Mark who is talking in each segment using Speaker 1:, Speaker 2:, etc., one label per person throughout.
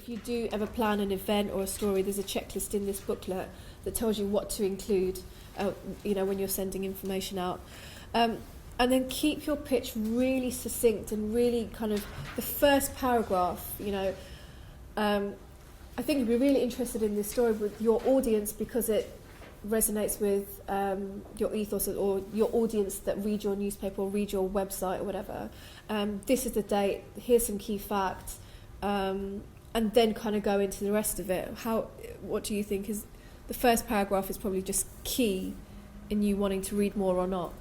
Speaker 1: if you do ever plan an event or a story, there's a checklist in this booklet that tells you what to include, when you're sending information out. And then keep your pitch really succinct and really kind of the first paragraph, I think you'd be really interested in this story with your audience because it resonates with your ethos or your audience that read your newspaper or read your website or whatever. This is the date, here's some key facts, and then kind of go into the rest of it. What do you think is the first paragraph is probably just key in you wanting to read more or not?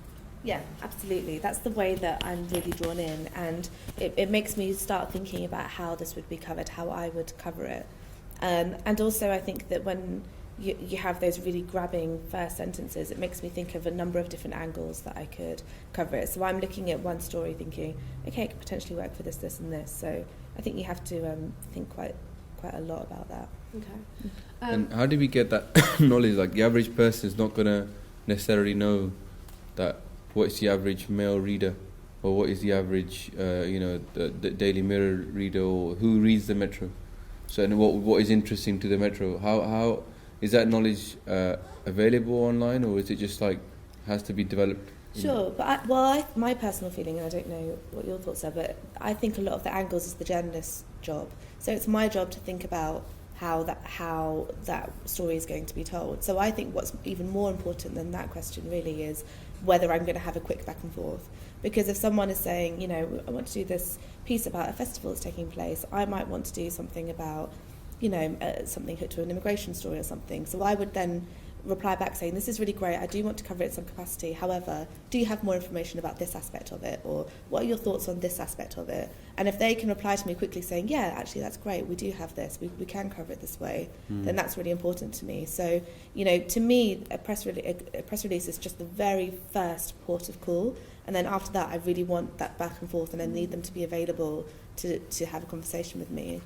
Speaker 2: Yeah, absolutely. That's the way that I'm really drawn in, and it makes me start thinking about how this would be covered, how I would cover it. And also I think that when you have those really grabbing first sentences, it makes me think of a number of different angles that I could cover it. So I'm looking at one story thinking, okay, it could potentially work for this, this and this. So I think you have to think quite a lot about that.
Speaker 1: Okay.
Speaker 3: And how do we get that knowledge? Like the average person is not going to necessarily know that what's the average male reader or what is the average, the Daily Mirror reader or who reads the Metro. So and what is interesting to the Metro? How is that knowledge available online, or is it just like has to be developed?
Speaker 2: Sure, but my personal feeling, and I don't know what your thoughts are, but I think a lot of the angles is the journalist's job. So it's my job to think about how that story is going to be told. So I think what's even more important than that question really is whether I'm going to have a quick back and forth. Because if someone is saying, I want to do this piece about a festival that's taking place, I might want to do something about, something hooked to an immigration story or something. So I would then reply back saying, this is really great, I do want to cover it in some capacity. However, do you have more information about this aspect of it? Or what are your thoughts on this aspect of it? And if they can reply to me quickly saying, yeah, actually, that's great, we do have this, we can cover it this way, then that's really important to me. So, to me, a press release is just the very first port of call. And then after that, I really want that back and forth, and I need them to be available to have a conversation with me.